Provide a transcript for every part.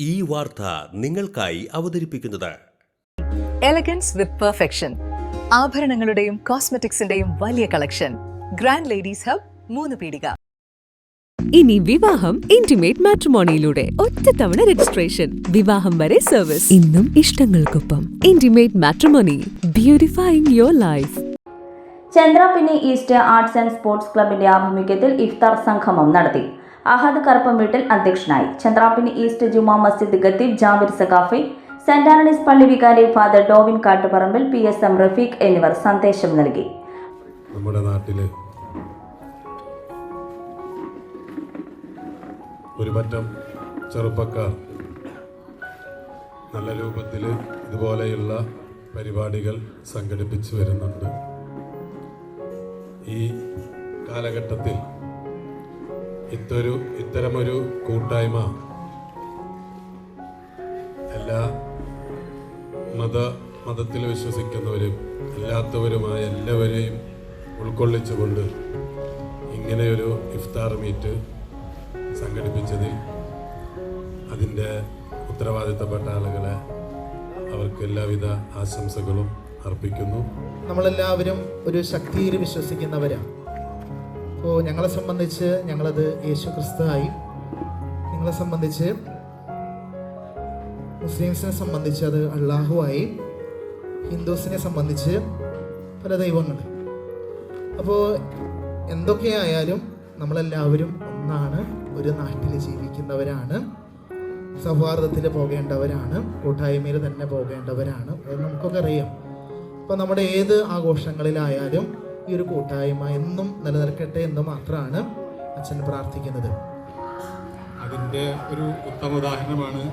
ഈ വാർത്ത നിങ്ങൾക്കായി അവതരിപ്പിക്കുന്നത് എലഗൻസ് വിത്ത് പെർഫെക്ഷൻ. ആഭരണങ്ങളുടെയും കോസ്മെറ്റിക്സിന്റെയും വലിയ കളക്ഷൻ. ഗ്രാൻഡ് ലേഡീസ് ഹബ്, 3 പീടിക. ഇനി വിവാഹം ഇന്റിമേറ്റ് മാട്രിമോണിയിലൂടെ ഒറ്റത്തവണ രജിസ്ട്രേഷൻ, വിവാഹം വരെ സർവീസ്. ഇന്നും ഇഷ്ടങ്ങൾക്കൊപ്പം intimate matrimony, beautifying your life. Chandrapinni east arts and sports ക്ലബിന്റെ ആഭിമുഖ്യത്തിൽ ഇഫ്താർ സംഗമം നടത്തി. അഹദ് കറുപ്പംവീട്ടിൽ അധ്യക്ഷനായി. ചന്ദ്രാപിന്നി ഈസ്റ്റ് ജുമാ മസ്ജിദ് ഖത്തീബ് ജാബിർ സഖാഫി, സെന്റ് ആന്റണീസ് പള്ളി വികാരി ഫാദർ ഡോവിൻ കാട്ടുപറമ്പിൽ, PSM റഫീഖ് എന്നിവർ സന്ദേശം നൽകി. നമ്മുടെ നാട്ടിൽ ഒരു പറ്റം ചെറുപ്പക്കാർ നല്ല രൂപത്തിൽ ഇതുപോലെയുള്ള പരിപാടികൾ സംഘടിപ്പിച്ചു വരുന്നുണ്ട്. ഈ കാലഘട്ടത്തിൽ ഇത്തരമൊരു കൂട്ടായ്മ എല്ലാ മതത്തിൽ വിശ്വസിക്കുന്നവരും അല്ലാത്തവരുമായ എല്ലാവരെയും ഉൾക്കൊള്ളിച്ചുകൊണ്ട് ഇങ്ങനെയൊരു ഇഫ്താർ മീറ്റ് സംഘടിപ്പിച്ചതിൽ അതിൻ്റെ ഉത്തരവാദിത്തപ്പെട്ട ആളുകളെ അവർക്ക് എല്ലാവിധ ആശംസകളും അർപ്പിക്കുന്നു. നമ്മളെല്ലാവരും ഒരു ശക്തിയിൽ വിശ്വസിക്കുന്നവരാണ്. അപ്പോൾ ഞങ്ങളെ സംബന്ധിച്ച് ഞങ്ങളത് യേശു ക്രിസ്തുവായി, നിങ്ങളെ സംബന്ധിച്ച് മുസ്ലിംസിനെ സംബന്ധിച്ച് അത് അള്ളാഹുവായി, ഹിന്ദുസിനെ സംബന്ധിച്ച് പല ദൈവങ്ങൾ. അപ്പോൾ എന്തൊക്കെയായാലും നമ്മളെല്ലാവരും ഒന്നാണ്, ഒരു നാട്ടിൽ ജീവിക്കുന്നവരാണ്, സൗഹാർദ്ദത്തിൽ പോകേണ്ടവരാണ്, കൂട്ടായ്മയിൽ തന്നെ പോകേണ്ടവരാണ്. അത് നമുക്കൊക്കെ അറിയാം. അപ്പോൾ നമ്മുടെ ഏത് ആഘോഷങ്ങളിലായാലും ഈ ഒരു കൂട്ടായ്മ എന്നും നിലനിൽക്കട്ടെ എന്ന് മാത്രമാണ് അച്ഛൻ പ്രാർത്ഥിക്കുന്നത്. അതിൻ്റെ ഒരു ഉത്തമ ഉദാഹരണമാണ്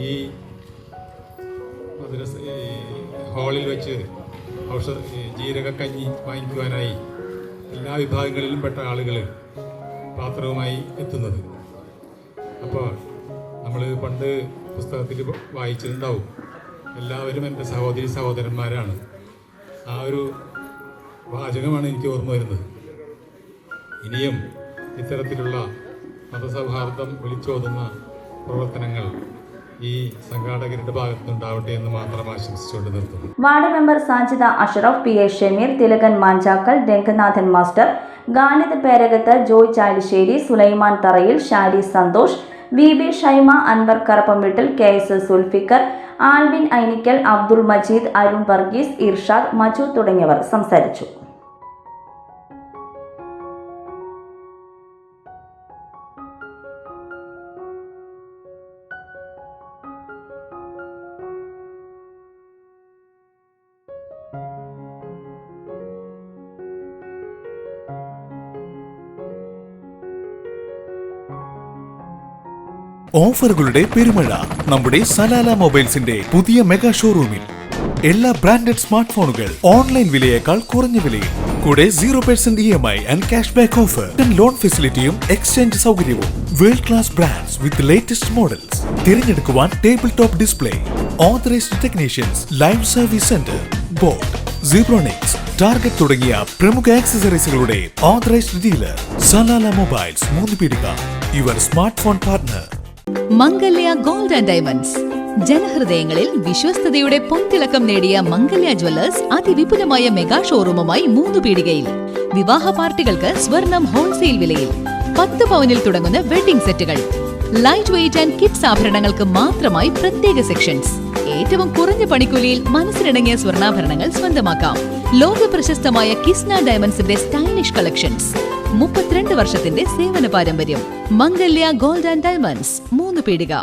ഈ ഹാളിൽ വെച്ച് ജീരകക്കഞ്ഞി വാങ്ങിക്കുവാനായി എല്ലാ വിഭാഗങ്ങളിലും പെട്ട ആളുകൾ പാത്രവുമായി എത്തുന്നത്. അപ്പോൾ നമ്മൾ പണ്ട് പുസ്തകത്തിൽ വായിച്ചിട്ടുണ്ടാവും, എല്ലാവരും എൻ്റെ സഹോദരി സഹോദരന്മാരാണ്. ആ ഒരു വാചകമാണ് എനിക്ക് ഓർമ്മ വരുന്നത്. ഇനിയും ഇത്തരത്തിലുള്ള മതസൗഹാർദ്ദം വിളിച്ചോതുന്ന പ്രവർത്തനങ്ങൾ ഈ സംഘാടകരുടെ ഭാഗത്തുനിന്നുണ്ടാവട്ടെ എന്ന് മാത്രം ആശംസിച്ചുകൊണ്ട് നിർത്തുന്നു. Ward member Sajida Ashraf, PA Shameer, Thilakan Manchakkal, Ranganathan master, Ganith Perakath, Joy Chalissery, Sulaiman Tharayil, Shari Santhosh, VB Shaima, Anvar Karuppamveettil, KS Sulfikar, Alvin Ainikkal, Abdul Majeed, Arun Varghese, Irshad, Maju തുടങ്ങിയവർ സംസാരിച്ചു. ഓഫറുകളുടെ പെരുമഴ നമ്മുടെ സലാല മൊബൈൽസിന്റെ പുതിയ മെഗാ ഷോറൂമിൽ. എല്ലാ ബ്രാൻഡഡ് സ്മാർട്ട് ഫോണുകൾ ഓൺലൈൻ വിലയേക്കാൾ കുറഞ്ഞ വിലയിൽ, കൂടെ 0% EMI and cash back offer, loan ഫെസിലിറ്റിയും എക്സ്ചേഞ്ച് സൗകര്യവും. World class brands with latest models തിരഞ്ഞെടുക്കുവാൻ table top display, authorised technicians, live service centre, boAt, Zebronics, Target തുടങ്ങിയ പ്രമുഖ ആക്സസറീസുകളുടെ ഓതറൈസ്ഡ് ഡീലർ. സലാല മൊബൈൽസ്, 3 പീടിക, your smartphone partner. Mangalya gold and diamonds. ജനഹൃദയങ്ങളിൽ വിശ്വസ്തയുടെ പൊൻതിളക്കം നേടിയ മംഗല്യ ജ്വല്ലേഴ്സ് അതിവിപുലമായ മെഗാ ഷോറൂമുമായി 3 പീടികയിൽ. വിവാഹ പാർട്ടികൾക്ക് സ്വർണം ഹോൾസെയിൽ വിലയിൽ. 10 പവനിൽ തുടങ്ങുന്ന വെഡിംഗ് സെറ്റുകൾ, ലൈറ്റ് വെയ്റ്റ് ആൻഡ് കിഡ്സ് ആഭരണങ്ങൾക്ക് മാത്രമായി പ്രത്യേക സെക്ഷൻസ്. ഏറ്റവും കുറഞ്ഞ പണിക്കൂലിയിൽ മനസ്സിനിണങ്ങിയ സ്വർണ്ണാഭരണങ്ങൾ സ്വന്തമാക്കാം. ലോക പ്രശസ്തമായ കിസ്ന ഡയമണ്ട്സിന്റെ സ്റ്റൈലിഷ് കളക്ഷൻസ്. 32 വർഷത്തിന്റെ സേവന പാരമ്പര്യം. മംഗല്യ ഗോൾഡ് ആൻഡ് ഡയമണ്ട്സ്, 3 പീടിക.